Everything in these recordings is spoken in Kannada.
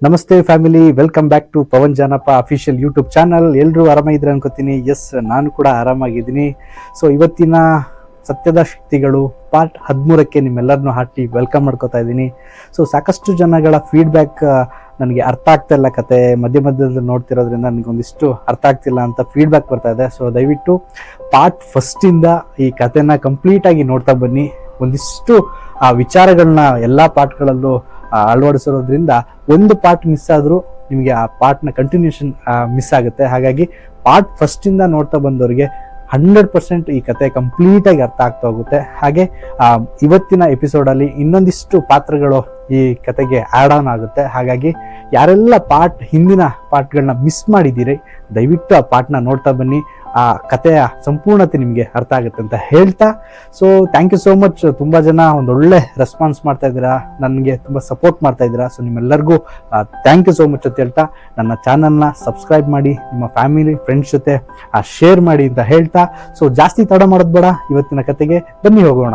ನಮಸ್ತೆ family, welcome back to Pavan Janappa official YouTube channel. ಎಲ್ಲರೂ ಆರಾಮಾಗಿದ್ರೆ ಅನ್ಕೋತೀನಿ. ಎಸ್, ನಾನು ಕೂಡ ಆರಾಮಾಗಿದ್ದೀನಿ. ಸೊ ಇವತ್ತಿನ ಸತ್ಯದ ಶಕ್ತಿಗಳು ಪಾರ್ಟ್ 13ಕ್ಕೆ ನಿಮ್ಮೆಲ್ಲರನ್ನೂ ಹಾಕಿ ವೆಲ್ಕಮ್ ಮಾಡ್ಕೋತಾ ಇದ್ದೀನಿ. ಸೊ ಸಾಕಷ್ಟು ಜನಗಳ ಫೀಡ್ಬ್ಯಾಕ್ ನನಗೆ ಅರ್ಥ ಆಗ್ತಾ ಇಲ್ಲ, ಕತೆ ಮಧ್ಯದಲ್ಲಿ ನೋಡ್ತಿರೋದ್ರಿಂದ ನನಗೊಂದಿಷ್ಟು ಅರ್ಥ ಆಗ್ತಿಲ್ಲ ಅಂತ ಫೀಡ್ಬ್ಯಾಕ್ ಬರ್ತಾ ಇದೆ. ಸೊ ದಯವಿಟ್ಟು ಪಾರ್ಟ್ ಫಸ್ಟಿಂದ ಈ ಕತೆನ ಕಂಪ್ಲೀಟಾಗಿ ನೋಡ್ತಾ ಬನ್ನಿ. ಒಂದಿಷ್ಟು ಆ ವಿಚಾರಗಳನ್ನ ಎಲ್ಲ ಪಾರ್ಟ್ಗಳಲ್ಲೂ ಅಳವಡಿಸಿರೋದ್ರಿಂದ ಒಂದು ಪಾರ್ಟ್ ಮಿಸ್ ಆದರೂ ನಿಮಗೆ ಆ ಪಾರ್ಟ್ನ ಕಂಟಿನ್ಯೂಷನ್ ಮಿಸ್ ಆಗುತ್ತೆ. ಹಾಗಾಗಿ ಪಾರ್ಟ್ ಫಸ್ಟಿಂದ ನೋಡ್ತಾ ಬಂದವರಿಗೆ 100% ಈ ಕತೆ ಕಂಪ್ಲೀಟಾಗಿ ಅರ್ಥ ಆಗ್ತಾ ಹೋಗುತ್ತೆ. ಹಾಗೆ ಇವತ್ತಿನ ಎಪಿಸೋಡಲ್ಲಿ ಇನ್ನೊಂದಿಷ್ಟು ಪಾತ್ರಗಳು ಈ ಕತೆಗೆ ಆ್ಯಡ್ ಆನ್ ಆಗುತ್ತೆ. ಹಾಗಾಗಿ ಯಾರೆಲ್ಲ ಹಿಂದಿನ ಪಾರ್ಟ್ಗಳನ್ನ ಮಿಸ್ ಮಾಡಿದ್ದೀರಿ, ದಯವಿಟ್ಟು ಆ ಪಾರ್ಟ್ನ ನೋಡ್ತಾ ಬನ್ನಿ. ಆ ಕಥೆಯ ಸಂಪೂರ್ಣತೆ ನಿಮಗೆ ಅರ್ಥ ಆಗುತ್ತೆ ಅಂತ ಹೇಳ್ತಾ, so thank you so much. ತುಂಬ ಜನ ಒಂದೊಳ್ಳೆ ರೆಸ್ಪಾನ್ಸ್ ಮಾಡ್ತಾ ಇದ್ದೀರಾ, ನನಗೆ ತುಂಬ ಸಪೋರ್ಟ್ ಮಾಡ್ತಾ ಇದ್ದೀರಾ. ಸೊ ನಿಮ್ಮೆಲ್ಲರಿಗೂ ಥ್ಯಾಂಕ್ ಯು ಸೋ ಮಚ್ ಅಂತ ಹೇಳ್ತಾ, ನನ್ನ ಚಾನಲ್ನ ಸಬ್ಸ್ಕ್ರೈಬ್ ಮಾಡಿ, ನಿಮ್ಮ ಫ್ಯಾಮಿಲಿ ಫ್ರೆಂಡ್ಸ್ ಜೊತೆ ಶೇರ್ ಮಾಡಿ ಅಂತ ಹೇಳ್ತಾ, ಸೊ ಜಾಸ್ತಿ ತಡ ಮಾಡೋದು ಬೇಡ, ಇವತ್ತಿನ ಕತೆಗೆ ಬನ್ನಿ ಹೋಗೋಣ.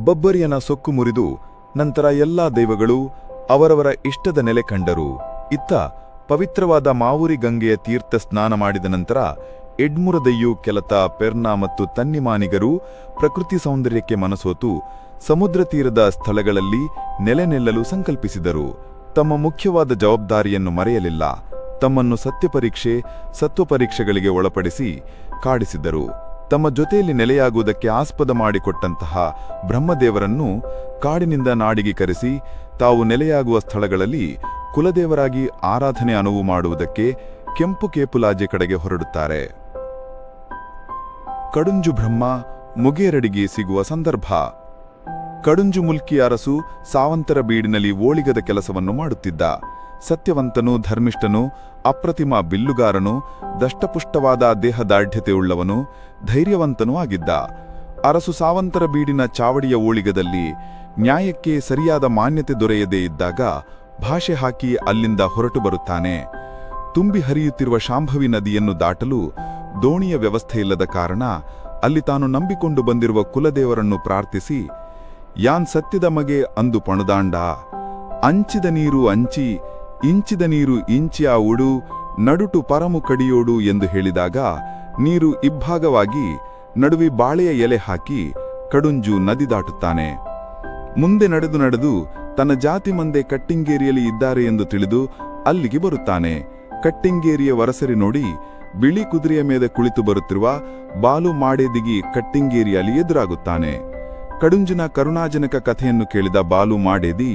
ಬಬ್ಬರಿಯನ ಸೊಕ್ಕು ಮುರಿದು ನಂತರ ಎಲ್ಲಾ ದೈವಗಳು ಅವರವರ ಇಷ್ಟದ ನೆಲೆ ಕಂಡರು. ಇತ್ತ ಪವಿತ್ರವಾದ ಮಾವುರಿ ಗಂಗೆಯ ತೀರ್ಥ ಸ್ನಾನ ಮಾಡಿದ ನಂತರ ಎಡ್ಮುರದಯ್ಯು ಕೆಲತ ಪೆರ್ನಾ ಮತ್ತು ತನ್ನಿಮಾನಿಗರು ಪ್ರಕೃತಿ ಸೌಂದರ್ಯಕ್ಕೆ ಮನಸೋತು ಸಮುದ್ರ ತೀರದ ಸ್ಥಳಗಳಲ್ಲಿ ನೆಲೆ ನಿಲ್ಲಲು ಸಂಕಲ್ಪಿಸಿದರು. ತಮ್ಮ ಮುಖ್ಯವಾದ ಜವಾಬ್ದಾರಿಯನ್ನು ಮರೆಯಲಿಲ್ಲ. ತಮ್ಮನ್ನು ಸತ್ವಪರೀಕ್ಷೆಗಳಿಗೆ ಒಳಪಡಿಸಿ ಕಾಡಿಸಿದರು. ತಮ್ಮ ಜೊತೆಯಲ್ಲಿ ನೆಲೆಯಾಗುವುದಕ್ಕೆ ಆಸ್ಪದ ಮಾಡಿಕೊಟ್ಟಂತಹ ಬ್ರಹ್ಮದೇವರನ್ನು ಕಾಡಿನಿಂದ ನಾಡಿಗೆ ಕರೆಸಿ ತಾವು ನೆಲೆಯಾಗುವ ಸ್ಥಳಗಳಲ್ಲಿ ಕುಲದೇವರಾಗಿ ಆರಾಧನೆ ಅನುವು ಮಾಡುವುದಕ್ಕೆ ಕೆಂಪು ಕೇಪುಲಾಜೆ ಕಡೆಗೆ ಹೊರಡುತ್ತಾರೆ. ಕಡುಂಜು ಬ್ರಹ್ಮ ಮುಗೇರಡಿಗೆ ಸಿಗುವ ಸಂದರ್ಭ. ಕಡುಂಜು ಮುಲ್ಕಿ ಅರಸು ಸಾವಂತರ ಬೀಡಿನಲ್ಲಿ ಓಳಿಗದ ಕೆಲಸವನ್ನು ಮಾಡುತ್ತಿದ್ದ. ಸತ್ಯವಂತನು, ಧರ್ಮಿಷ್ಠನು, ಅಪ್ರತಿಮ ಬಿಲ್ಲುಗಾರನು, ದಷ್ಟಪುಷ್ಟವಾದ ದೇಹದಾಢ್ಯತೆಯುಳ್ಳವನು, ಧೈರ್ಯವಂತನೂ ಆಗಿದ್ದ. ಅರಸು ಸಾವಂತರ ಬೀಡಿನ ಚಾವಡಿಯ ಓಳಿಗದಲ್ಲಿ ನ್ಯಾಯಕ್ಕೆ ಸರಿಯಾದ ಮಾನ್ಯತೆ ದೊರೆಯದೇ ಇದ್ದಾಗ ಭಾಷೆ ಹಾಕಿ ಅಲ್ಲಿಂದ ಹೊರಟು ಬರುತ್ತಾನೆ. ತುಂಬಿ ಹರಿಯುತ್ತಿರುವ ಶಾಂಭವಿ ನದಿಯನ್ನು ದಾಟಲು ದೋಣಿಯ ವ್ಯವಸ್ಥೆಯಿಲ್ಲದ ಕಾರಣ ಅಲ್ಲಿ ತಾನು ನಂಬಿಕೊಂಡು ಬಂದಿರುವ ಕುಲದೇವರನ್ನು ಪ್ರಾರ್ಥಿಸಿ, ಯಾನ್ ಸತ್ಯದ ಮಗೆ ಅಂದು ಪಣುದಾಂಡ, ಅಂಚಿದ ನೀರು ಅಂಚಿ, ಇಂಚಿದ ನೀರು ಇಂಚಿಯ ಉಡು, ನಡುಟು ಪರಮು ಕಡಿಯೋಡು ಎಂದು ಹೇಳಿದಾಗ ನೀರು ಇಬ್ಬಾಗವಾಗಿ ನಡುವಿ ಬಾಳೆಯ ಎಲೆ ಹಾಕಿ ಕಡುಂಜು ನದಿ ದಾಟುತ್ತಾನೆ. ಮುಂದೆ ನಡೆದು ತನ್ನ ಜಾತಿ ಮಂದೆ ಕಟ್ಟಿಂಗೇರಿಯಲ್ಲಿ ಇದ್ದಾರೆ ಎಂದು ತಿಳಿದು ಅಲ್ಲಿಗೆ ಬರುತ್ತಾನೆ. ಕಟ್ಟಿಂಗೇರಿಯ ವರಸರಿ ನೋಡಿ ಬಿಳಿ ಕುದುರೆಯ ಮೇಲೆ ಕುಳಿತು ಬರುತ್ತಿರುವ ಬಾಲು ಮಾಡೇದಿಗಿ ಕಟ್ಟಿಂಗೇರಿಯಲ್ಲಿ ಎದುರಾಗುತ್ತಾನೆ. ಕಡುಂಜನ ಕರುಣಾಜನಕ ಕಥೆಯನ್ನು ಕೇಳಿದ ಬಾಲು ಮಾಡೇದಿ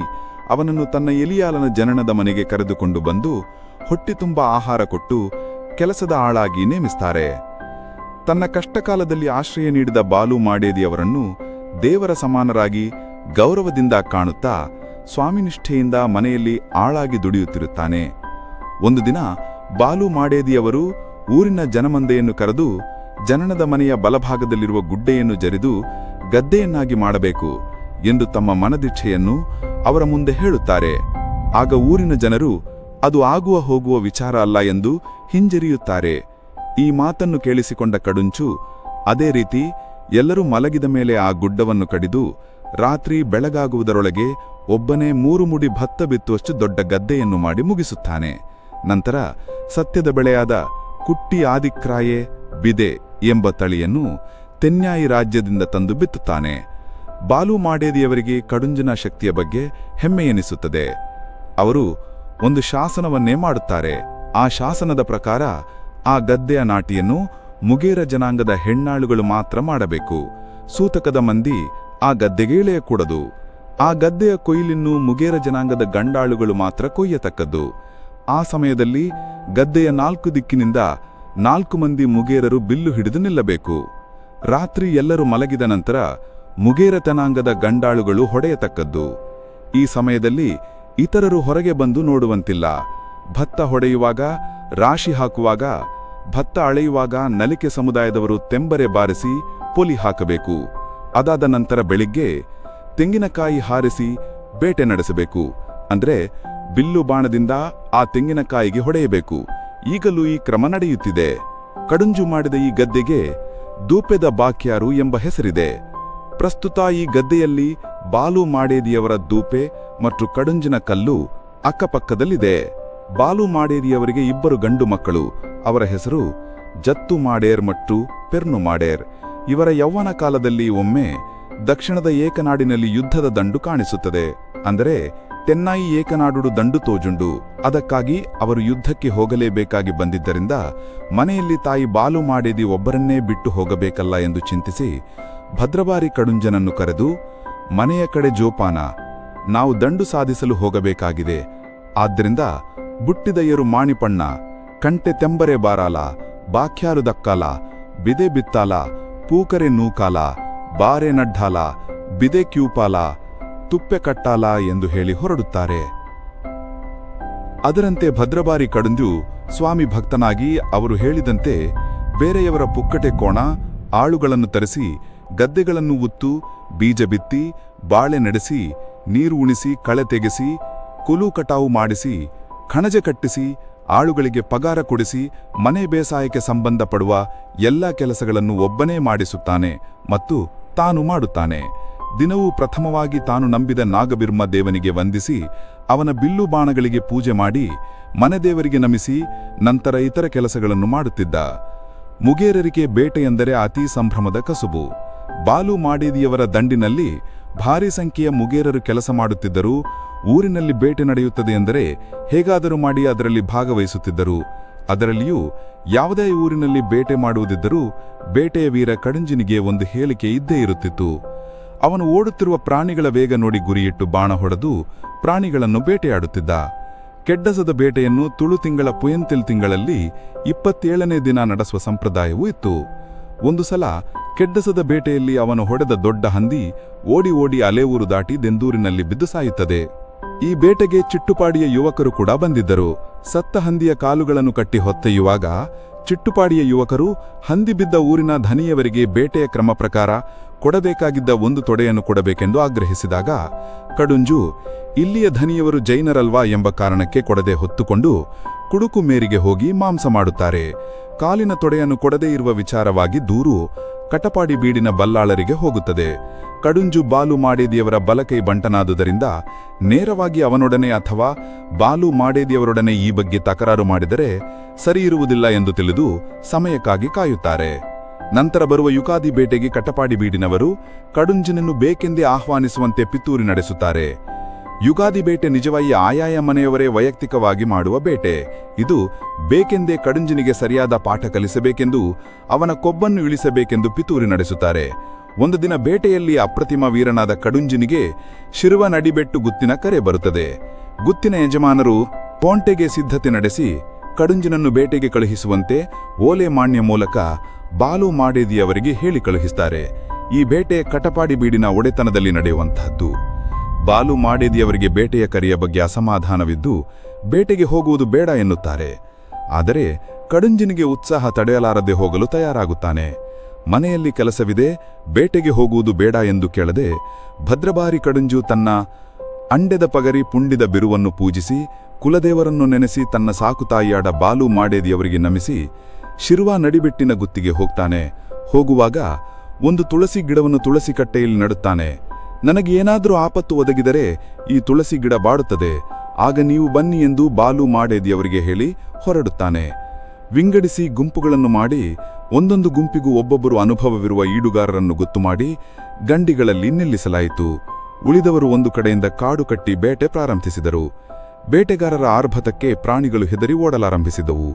ಅವನನ್ನು ತನ್ನ ಎಲಿಯಾಲನ ಜನನದ ಮನೆಗೆ ಕರೆದುಕೊಂಡು ಬಂದು ಹೊಟ್ಟೆ ತುಂಬ ಆಹಾರ ಕೊಟ್ಟು ಕೆಲಸದ ಆಳಾಗಿ ನೇಮಿಸ್ತಾರೆ. ತನ್ನ ಕಷ್ಟಕಾಲದಲ್ಲಿ ಆಶ್ರಯ ನೀಡಿದ ಬಾಲು ಮಾಡೇದಿಯವರನ್ನು ದೇವರ ಸಮಾನರಾಗಿ ಗೌರವದಿಂದ ಕಾಣುತ್ತಾ ಸ್ವಾಮಿನಿಷ್ಠೆಯಿಂದ ಮನೆಯಲ್ಲಿ ಆಳಾಗಿ ದುಡಿಯುತ್ತಿರುತ್ತಾನೆ. ಒಂದು ದಿನ ಬಾಲು ಮಾಡೇದಿಯವರು ಊರಿನ ಜನಮಂದೆಯನ್ನು ಕರೆದು ಜನನದ ಮನೆಯ ಬಲಭಾಗದಲ್ಲಿರುವ ಗುಡ್ಡೆಯನ್ನು ಜರಿದು ಗದ್ದೆಯನ್ನಾಗಿ ಮಾಡಬೇಕು ಎಂದು ತಮ್ಮ ಮನದಿಚ್ಛೆಯನ್ನು ಅವರ ಮುಂದೆ ಹೇಳುತ್ತಾರೆ. ಆಗ ಊರಿನ ಜನರು ಅದು ಆಗುವ ಹೋಗುವ ವಿಚಾರ ಅಲ್ಲ ಎಂದು ಹಿಂಜರಿಯುತ್ತಾರೆ. ಈ ಮಾತನ್ನು ಕೇಳಿಸಿಕೊಂಡ ಕಡುಂಚು ಅದೇ ರೀತಿ ಎಲ್ಲರೂ ಮಲಗಿದ ಮೇಲೆ ಆ ಗುಡ್ಡವನ್ನು ಕಡಿದು ರಾತ್ರಿ ಬೆಳಗಾಗುವುದರೊಳಗೆ ಒಬ್ಬನೇ 3 ಮುಡಿ ಭತ್ತ ಬಿತ್ತುವಷ್ಟು ದೊಡ್ಡ ಗದ್ದೆಯನ್ನು ಮಾಡಿ ಮುಗಿಸುತ್ತಾನೆ. ನಂತರ ಸತ್ಯದ ಬೆಳೆಯಾದ ಕುಟ್ಟಿ ಆದಿಕ್ರಾಯೆ ಬಿದೆ ಎಂಬ ತಳಿಯನ್ನು ತೆನ್ಯಾಯಿ ರಾಜ್ಯದಿಂದ ತಂದು ಬಿತ್ತುತ್ತಾನೆ. ಬಾಲು ಮಾಡೇದಿಯವರಿಗೆ ಕಡುಂಜನ ಶಕ್ತಿಯ ಬಗ್ಗೆ ಹೆಮ್ಮೆ ಎನಿಸುತ್ತದೆ. ಅವರು ಒಂದು ಶಾಸನವನ್ನೇ ಮಾಡುತ್ತಾರೆ. ಆ ಶಾಸನದ ಪ್ರಕಾರ ಆ ಗದ್ದೆಯ ನಾಟಿಯನ್ನು ಮುಗೇರ ಜನಾಂಗದ ಹೆಣ್ಣಾಳುಗಳು ಮಾತ್ರ ಮಾಡಬೇಕು. ಸೂತಕದ ಮಂದಿ ಆ ಗದ್ದೆಗೆ ಇಳೆಯಕೂಡದು. ಆ ಗದ್ದೆಯ ಕೊಯ್ಲಿನ್ನು ಮುಗೇರ ಜನಾಂಗದ ಗಂಡಾಳುಗಳು ಮಾತ್ರ ಕೊಯ್ಯತಕ್ಕದ್ದು. ಆ ಸಮಯದಲ್ಲಿ ಗದ್ದೆಯ 4 ದಿಕ್ಕಿನಿಂದ 4 ಮಂದಿ ಮುಗೇರರು ಬಿಲ್ಲು ಹಿಡಿದು ನಿಲ್ಲಬೇಕು. ರಾತ್ರಿ ಎಲ್ಲರೂ ಮಲಗಿದ ನಂತರ ಮುಗೇರ ಜನಾಂಗದ ಗಂಡಾಳುಗಳು ಹೊಡೆಯತಕ್ಕದ್ದು. ಈ ಸಮಯದಲ್ಲಿ ಇತರರು ಹೊರಗೆ ಬಂದು ನೋಡುವಂತಿಲ್ಲ. ಭತ್ತ ಹೊಡೆಯುವಾಗ, ರಾಶಿ ಹಾಕುವಾಗ, ಭತ್ತ ಅಳೆಯುವಾಗ ನಲಿಕೆ ಸಮುದಾಯದವರು ತೆಂಬರೆ ಬಾರಿಸಿ ಪೊಲಿ ಹಾಕಬೇಕು. ಅದಾದ ನಂತರ ಬೆಳಿಗ್ಗೆ ತೆಂಗಿನಕಾಯಿ ಹಾರಿಸಿ ಬೇಟೆ ನಡೆಸಬೇಕು. ಅಂದ್ರೆ ಬಿಲ್ಲು ಬಾಣದಿಂದ ಆ ತೆಂಗಿನಕಾಯಿಗೆ ಹೊಡೆಯಬೇಕು. ಈಗಲೂ ಈ ಕ್ರಮ ನಡೆಯುತ್ತಿದೆ. ಕಡುಂಜು ಮಾಡಿದ ಈ ಗದ್ದೆಗೆ ದೂಪೆದ ಬಾಕ್ಯಾರು ಎಂಬ ಹೆಸರಿದೆ. ಪ್ರಸ್ತುತ ಈ ಗದ್ದೆಯಲ್ಲಿ ಬಾಲು ಮಾಡೇದಿಯವರ ದೂಪೆ ಮತ್ತು ಕಡುಂಜಿನ ಕಲ್ಲು ಅಕ್ಕಪಕ್ಕದಲ್ಲಿದೆ. ಬಾಲು ಮಾಡೇದಿಯವರಿಗೆ 2 ಗಂಡು ಮಕ್ಕಳು. ಅವರ ಹೆಸರು ಜತ್ತು ಮಾಡೇರ್ ಮತ್ತು ಪೆರ್ನು ಮಾಡೇರ್. ಇವರ ಯೌವನ ಕಾಲದಲ್ಲಿ ಒಮ್ಮೆ ದಕ್ಷಿಣದ ಏಕನಾಡಿನಲ್ಲಿ ಯುದ್ಧದ ದಂಡು ಕಾಣಿಸುತ್ತದೆ. ಅಂದರೆ ತೆನ್ನಾಯಿ ಏಕನಾಡುಡು ದಂಡು ತೋಜುಂಡು. ಅದಕ್ಕಾಗಿ ಅವರು ಯುದ್ಧಕ್ಕೆ ಹೋಗಲೇಬೇಕಾಗಿ ಬಂದಿದ್ದರಿಂದ ಮನೆಯಲ್ಲಿ ತಾಯಿ ಬಾಲು ಮಾಡೇದಿ ಒಬ್ಬರನ್ನೇ ಬಿಟ್ಟು ಹೋಗಬೇಕಲ್ಲ ಎಂದು ಚಿಂತಿಸಿ ಭದ್ರಬಾರಿ ಕಡುಂಜನನ್ನು ಕರೆದು, ಮನೆಯ ಕಡೆ ಜೋಪಾನ, ನಾವು ದಂಡು ಸಾಧಿಸಲು ಹೋಗಬೇಕಾಗಿದೆ. ಆದ್ದರಿಂದ ಬುಟ್ಟಿದಯ್ಯರು ಮಾಣಿಪಣ್ಣ, ಕಂಟೆ ತೆಂಬರೆ ಬಾರಾಲ, ಬಾಕ್ಯಾರು ದಕ್ಕಾಲ, ಬಿದೆ ಬಿತ್ತಾಲ, ಪೂಕರೆ ನೂಕಾಲ, ಬಾರೆ ನಡ್ಡಾಲ, ಬಿದೆ ಕ್ಯೂಪಾಲ, ತುಪ್ಪೆ ಕಟ್ಟಾಲ ಎಂದು ಹೇಳಿ ಹೊರಡುತ್ತಾರೆ. ಅದರಂತೆ ಭದ್ರಬಾರಿ ಕಡುಂಜು ಸ್ವಾಮಿ ಭಕ್ತನಾಗಿ ಅವರು ಹೇಳಿದಂತೆ ಬೇರೆಯವರ ಪುಕ್ಕಟೆ ಕೋಣ ಆಳುಗಳನ್ನು ತರಿಸಿ ಗದ್ದೆಗಳನ್ನು ಉತ್ತು, ಬೀಜ ಬಿತ್ತಿ, ಬಾಳೆ ನಡೆಸಿ, ನೀರು ಉಣಿಸಿ, ಕಳೆ ತೆಗೆಸಿ, ಕುಲು ಕಟಾವು ಮಾಡಿಸಿ, ಕಣಜ ಕಟ್ಟಿಸಿ, ಆಳುಗಳಿಗೆ ಪಗಾರ ಕೊಡಿಸಿ, ಮನೆ ಬೇಸಾಯಕ್ಕೆ ಸಂಬಂಧಪಡುವ ಎಲ್ಲ ಕೆಲಸಗಳನ್ನು ಒಬ್ಬನೇ ಮಾಡಿಸುತ್ತಾನೆ ಮತ್ತು ತಾನು ಮಾಡುತ್ತಾನೆ. ದಿನವೂ ಪ್ರಥಮವಾಗಿ ತಾನು ನಂಬಿದ ನಾಗಬಿರ್ಮ ದೇವನಿಗೆ ವಂದಿಸಿ ಅವನ ಬಿಲ್ಲು ಬಾಣಗಳಿಗೆ ಪೂಜೆ ಮಾಡಿ ಮನೆದೇವರಿಗೆ ನಮಿಸಿ ನಂತರ ಇತರ ಕೆಲಸಗಳನ್ನು ಮಾಡುತ್ತಿದ್ದ. ಮುಗೇರರಿಗೆ ಬೇಟೆಯೆಂದರೆ ಅತೀ ಸಂಭ್ರಮದ ಕಸುಬು. ಬಾಲು ಮಾಡೇದಿಯವರ ದಂಡಿನಲ್ಲಿ ಭಾರೀ ಸಂಖ್ಯೆಯ ಮುಗೇರರು ಕೆಲಸ ಮಾಡುತ್ತಿದ್ದರು. ಊರಿನಲ್ಲಿ ಬೇಟೆ ನಡೆಯುತ್ತದೆ ಎಂದರೆ ಹೇಗಾದರೂ ಮಾಡಿ ಅದರಲ್ಲಿ ಭಾಗವಹಿಸುತ್ತಿದ್ದರು. ಅದರಲ್ಲಿಯೂ ಯಾವುದೇ ಊರಿನಲ್ಲಿ ಬೇಟೆ ಮಾಡುವುದಿದ್ದರೂ ಬೇಟೆಯ ವೀರ ಕಡುಂಜಿನಿಗೆ ಒಂದು ಹೇಳಿಕೆ ಇದ್ದೇ ಇರುತ್ತಿತ್ತು. ಅವನು ಓಡುತ್ತಿರುವ ಪ್ರಾಣಿಗಳ ವೇಗ ನೋಡಿ ಗುರಿಯಿಟ್ಟು ಬಾಣ ಹೊಡೆದು ಪ್ರಾಣಿಗಳನ್ನು ಬೇಟೆಯಾಡುತ್ತಿದ್ದ. ಕೆಡ್ಡಸದ ಬೇಟೆಯನ್ನು ತುಳು ತಿಂಗಳ ಪುಯಂತಿಲ್ ತಿಂಗಳಲ್ಲಿ 27ನೇ ದಿನ ನಡೆಸುವ ಸಂಪ್ರದಾಯವೂ ಇತ್ತು. ಒಂದು ಸಲ ಕೆಡ್ಡಸದ ಬೇಟೆಯಲ್ಲಿ ಅವನು ಹೊಡೆದ ದೊಡ್ಡ ಹಂದಿ ಓಡಿ ಓಡಿ ಅಲೆಊರು ದಾಟಿ ದೆಂದೂರಿನಲ್ಲಿ ಬಿದ್ದು ಸಾಯುತ್ತದೆ. ಈ ಬೇಟೆಗೆ ಚಿಟ್ಟುಪಾಡಿಯ ಯುವಕರು ಕೂಡ ಬಂದಿದ್ದರು. ಸತ್ತ ಹಂದಿಯ ಕಾಲುಗಳನ್ನು ಕಟ್ಟಿ ಹೊತ್ತೊಯ್ಯುವಾಗ ಚಿಟ್ಟುಪಾಡಿಯ ಯುವಕರು ಹಂದಿ ಬಿದ್ದ ಊರಿನ ಧನಿಯವರಿಗೆ ಬೇಟೆಯ ಕ್ರಮ ಪ್ರಕಾರ ಕೊಡಬೇಕಾಗಿದ್ದ 1 ತೊಡೆಯನ್ನು ಕೊಡಬೇಕೆಂದು ಆಗ್ರಹಿಸಿದಾಗ ಕಡುಂಜು ಇಲ್ಲಿಯ ಧನಿಯವರು ಜೈನರಲ್ವಾ ಎಂಬ ಕಾರಣಕ್ಕೆ ಕೊಡದೆ ಹೊತ್ತುಕೊಂಡು ಕುಡುಕು ಮೇರಿಗೆ ಹೋಗಿ ಮಾಂಸ ಮಾಡುತ್ತಾರೆ. ಕಾಲಿನ ತೊಡೆಯನ್ನು ಕೊಡದೇ ಇರುವ ವಿಚಾರವಾಗಿ ದೂರು ಕಟಪಾಡಿ ಬೀಡಿನ ಬಲ್ಲಾಳರಿಗೆ ಹೋಗುತ್ತದೆ. ಕಡುಂಜು ಬಾಲು ಮಾಡೇದಿಯವರ ಬಲಕೈ ಬಂಟನಾದುದರಿಂದ ನೇರವಾಗಿ ಅವನೊಡನೆ ಅಥವಾ ಬಾಲು ಮಾಡೇದಿಯವರೊಡನೆ ಈ ಬಗ್ಗೆ ತಕರಾರು ಮಾಡಿದರೆ ಸರಿಯಿರುವುದಿಲ್ಲ ಎಂದು ತಿಳಿದು ಸಮಯಕ್ಕಾಗಿ ಕಾಯುತ್ತಾರೆ. ನಂತರ ಬರುವ ಯುಗಾದಿ ಬೇಟೆಗೆ ಕಟಪಾಡಿ ಬೀಡಿನವರು ಕಡುಂಜನನ್ನು ಬೇಕೆಂದೇ ಆಹ್ವಾನಿಸುವಂತೆ ಪಿತೂರಿ ನಡೆಸುತ್ತಾರೆ. ಯುಗಾದಿ ಬೇಟೆ ನಿಜವಾಗಿ ಆಯಾಯ ಮನೆಯವರೇ ವೈಯಕ್ತಿಕವಾಗಿ ಮಾಡುವ ಬೇಟೆ. ಇದು ಬೇಕೆಂದೇ ಕಡುಂಜನಿಗೆ ಸರಿಯಾದ ಪಾಠ ಕಲಿಸಬೇಕೆಂದು ಅವನ ಕೊಬ್ಬನ್ನು ಇಳಿಸಬೇಕೆಂದು ಪಿತೂರಿ ನಡೆಸುತ್ತಾರೆ. ಒಂದು ದಿನ ಬೇಟೆಯಲ್ಲಿ ಅಪ್ರತಿಮ ವೀರನಾದ ಕಡುಂಜನಿಗೆ ಶಿರುವ ನಡಿಬೆಟ್ಟು ಗುತ್ತಿನ ಕರೆ ಬರುತ್ತದೆ. ಗುತ್ತಿನ ಯಜಮಾನರು ಪೋಂಟೆಗೆ ಸಿದ್ಧತೆ ನಡೆಸಿ ಕಡುಂಜನನ್ನು ಬೇಟೆಗೆ ಕಳುಹಿಸುವಂತೆ ಓಲೆ ಮಾನ್ಯ ಮೂಲಕ ಬಾಲು ಮಾಡೇದಿಯವರಿಗೆ ಹೇಳಿ ಕಳುಹಿಸುತ್ತಾರೆ. ಈ ಬೇಟೆ ಕಟಪಾಡಿ ಬೀಡಿನ ಒಡೆತನದಲ್ಲಿ ನಡೆಯುವಂತಹದ್ದು. ಬಾಲು ಮಾಡೇದಿಯವರಿಗೆ ಬೇಟೆಯ ಕರೆಯ ಬಗ್ಗೆ ಅಸಮಾಧಾನವಿದ್ದು ಬೇಟೆಗೆ ಹೋಗುವುದು ಬೇಡ ಎನ್ನುತ್ತಾರೆ. ಆದರೆ ಕಡುಂಜನಿಗೆ ಉತ್ಸಾಹ ತಡೆಯಲಾರದೆ ಹೋಗಲು ತಯಾರಾಗುತ್ತಾನೆ. ಮನೆಯಲ್ಲಿ ಕೆಲಸವಿದೆ, ಬೇಟೆಗೆ ಹೋಗುವುದು ಬೇಡ ಎಂದು ಕೇಳದೆ ಭದ್ರಬಾರಿ ಕಡುಂಜು ತನ್ನ ಅಂಡೆದ ಪಗರಿ ಪುಂಡಿದ ಬಿರುವನ್ನು ಪೂಜಿಸಿ ಕುಲದೇವರನ್ನು ನೆನೆಸಿ ತನ್ನ ಸಾಕುತಾಯಿಯಾದ ಬಾಲು ಮಾಡೇದಿಯವರಿಗೆ ನಮಿಸಿ ಶಿರುವ ನಡಿಬೆಟ್ಟಿನ ಗುತ್ತಿಗೆ ಹೋಗ್ತಾನೆ. ಹೋಗುವಾಗ ಒಂದು ತುಳಸಿ ಗಿಡವನ್ನು ತುಳಸಿ ಕಟ್ಟೆಯಲ್ಲಿ ನಡುತ್ತಾನೆ. ನನಗೆ ಏನಾದರೂ ಆಪತ್ತು ಒದಗಿದರೆ ಈ ತುಳಸಿ ಗಿಡ ಬಾಡುತ್ತದೆ, ಆಗ ನೀವು ಬನ್ನಿ ಎಂದು ಬಾಲು ಮಾಡೇದಿಯವರಿಗೆ ಹೇಳಿ ಹೊರಡುತ್ತಾನೆ. ವಿಂಗಡಿಸಿ ಗುಂಪುಗಳನ್ನು ಮಾಡಿ ಒಂದೊಂದು ಗುಂಪಿಗೂ ಒಬ್ಬೊಬ್ಬರು ಅನುಭವವಿರುವ ಈಡುಗಾರರನ್ನು ಗೊತ್ತು ಮಾಡಿ ಗಂಡಿಗಳಲ್ಲಿ ನಿಲ್ಲಿಸಲಾಯಿತು. ಉಳಿದವರು ಒಂದು ಕಡೆಯಿಂದ ಕಾಡು ಕಟ್ಟಿ ಬೇಟೆ ಪ್ರಾರಂಭಿಸಿದರು. ಬೇಟೆಗಾರರ ಆರ್ಭಟಕ್ಕೆ ಪ್ರಾಣಿಗಳು ಹೆದರಿ ಓಡಲಾರಂಭಿಸಿದವು.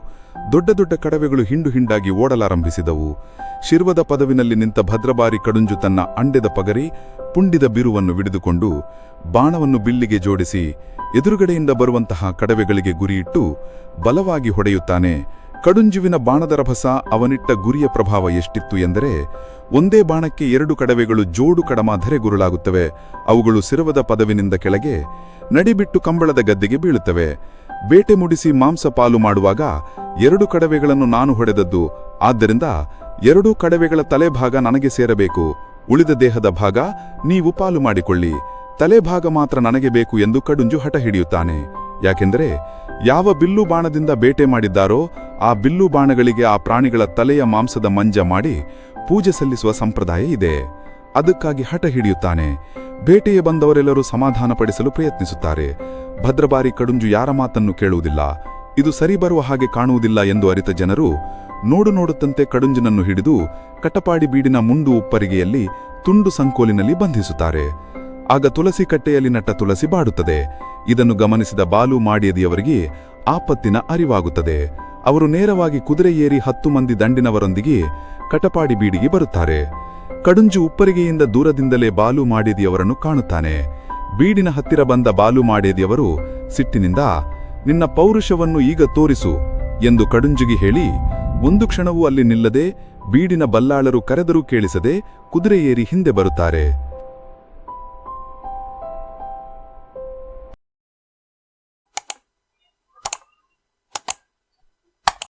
ದೊಡ್ಡ ದೊಡ್ಡ ಕಡವೆಗಳು ಹಿಂಡು ಹಿಂಡಾಗಿ ಓಡಲಾರಂಭಿಸಿದವು. ಶಿರ್ವದ ಪದವಿನಲ್ಲಿ ನಿಂತ ಭದ್ರಬಾರಿ ಕಡುಂಜು ತನ್ನ ಅಂಡೆದ ಪಗರಿ ಪುಂಡಿದ ಬಿರುವನ್ನು ಹಿಡಿದುಕೊಂಡು ಬಾಣವನ್ನು ಬಿಲ್ಲಿಗೆ ಜೋಡಿಸಿ ಎದುರುಗಡೆಯಿಂದ ಬರುವಂತಹ ಕಡವೆಗಳಿಗೆ ಗುರಿಯಿಟ್ಟು ಬಲವಾಗಿ ಹೊಡೆಯುತ್ತಾನೆ. ಕಡುಂಜುವಿನ ಬಾಣದ ರಭಸ ಅವನಿಟ್ಟ ಗುರಿಯ ಪ್ರಭಾವ ಎಷ್ಟಿತ್ತು ಎಂದರೆ ಒಂದೇ ಬಾಣಕ್ಕೆ 2 ಕಡವೆಗಳು ಜೋಡು ಕಡಮಾದರೆ ಗುರುಳಾಗುತ್ತವೆ. ಅವುಗಳು ಶಿರವದ ಪದವಿನಿಂದ ಕೆಳಗೆ ನಡಿಬಿಟ್ಟು ಕಂಬಳದ ಗದ್ದೆಗೆ ಬೀಳುತ್ತವೆ. ಬೇಟೆ ಮುಡಿಸಿ ಮಾಂಸ ಪಾಲು ಮಾಡುವಾಗ 2 ಕಡವೆಗಳನ್ನು ನಾನು ಹೊಡೆದದ್ದು, ಆದ್ದರಿಂದ 2 ಕಡವೆಗಳ ತಲೆಭಾಗ ನನಗೆ ಸೇರಬೇಕು, ಉಳಿದ ದೇಹದ ಭಾಗ ನೀವು ಪಾಲು ಮಾಡಿಕೊಳ್ಳಿ, ತಲೆಭಾಗ ಮಾತ್ರ ನನಗೆ ಬೇಕು ಎಂದು ಕಡುಂಜು ಹಠ ಹಿಡಿಯುತ್ತಾನೆ. ಯಾಕೆಂದರೆ ಯಾವ ಬಿಲ್ಲು ಬಾಣದಿಂದ ಬೇಟೆ ಮಾಡಿದ್ದಾರೋ ಆ ಬಿಲ್ಲು ಬಾಣಗಳಿಗೆ ಆ ಪ್ರಾಣಿಗಳ ತಲೆಯ ಮಾಂಸದ ಮಂಜ ಮಾಡಿ ಪೂಜೆ ಸಲ್ಲಿಸುವ ಸಂಪ್ರದಾಯ ಇದೆ. ಅದಕ್ಕಾಗಿ ಹಠ ಹಿಡಿಯುತ್ತಾನೆ. ಬೇಟೆಗೆ ಬಂದವರೆಲ್ಲರೂ ಸಮಾಧಾನಪಡಿಸಲು ಪ್ರಯತ್ನಿಸುತ್ತಾರೆ. ಭದ್ರಬಾರಿ ಕಡುಂಜು ಯಾರ ಮಾತನ್ನು ಕೇಳುವುದಿಲ್ಲ. ಇದು ಸರಿ ಬರುವ ಹಾಗೆ ಕಾಣುವುದಿಲ್ಲ ಎಂದು ಅರಿತ ಜನರು ನೋಡುತ್ತಂತೆ ಕಡುಂಜನನ್ನು ಹಿಡಿದು ಕಟಪಾಡಿ ಬೀಡಿನ ಮುಂಡು ಉಪ್ಪರಿಗೆಯಲ್ಲಿ ತುಂಡು ಸಂಕೋಲಿನಲ್ಲಿ ಬಂಧಿಸುತ್ತಾರೆ. ಆಗ ತುಳಸಿ ಕಟ್ಟೆಯಲ್ಲಿ ನಟ್ಟ ತುಳಸಿ ಬಾಡುತ್ತದೆ. ಇದನ್ನು ಗಮನಿಸಿದ ಬಾಲು ಮಾಡಿಯದಿಯವರಿಗೆ ಆಪತ್ತಿನ ಅರಿವಾಗುತ್ತದೆ. ಅವರು ನೇರವಾಗಿ ಕುದುರೆ ಏರಿ 10 ಮಂದಿ ದಂಡಿನವರೊಂದಿಗೆ ಕಟಪಾಡಿ ಬೀಡಿಗೆ ಬರುತ್ತಾರೆ. ಕಡುಂಜು ಉಪ್ಪರಿಗೆಯಿಂದ ದೂರದಿಂದಲೇ ಬಾಲು ಮಾಡಿಯದಿಯವರನ್ನು ಕಾಣುತ್ತಾನೆ. ಬೀಡಿನ ಹತ್ತಿರ ಬಂದ ಬಾಲು ಮಾಡಿಯದಿಯವರು ಸಿಟ್ಟಿನಿಂದ, ನಿನ್ನ ಪೌರುಷವನ್ನು ಈಗ ತೋರಿಸು ಎಂದು ಕಡುಂಜಿಗೆ ಹೇಳಿ ಒಂದು ಕ್ಷಣವೂ ಅಲ್ಲಿ ನಿಲ್ಲದೆ ಬೀಡಿನ ಬಲ್ಲಾಳರು ಕರೆದರೂ ಕೇಳಿಸದೆ ಕುದುರೆ ಏರಿ ಹಿಂದೆ ಬರುತ್ತಾರೆ.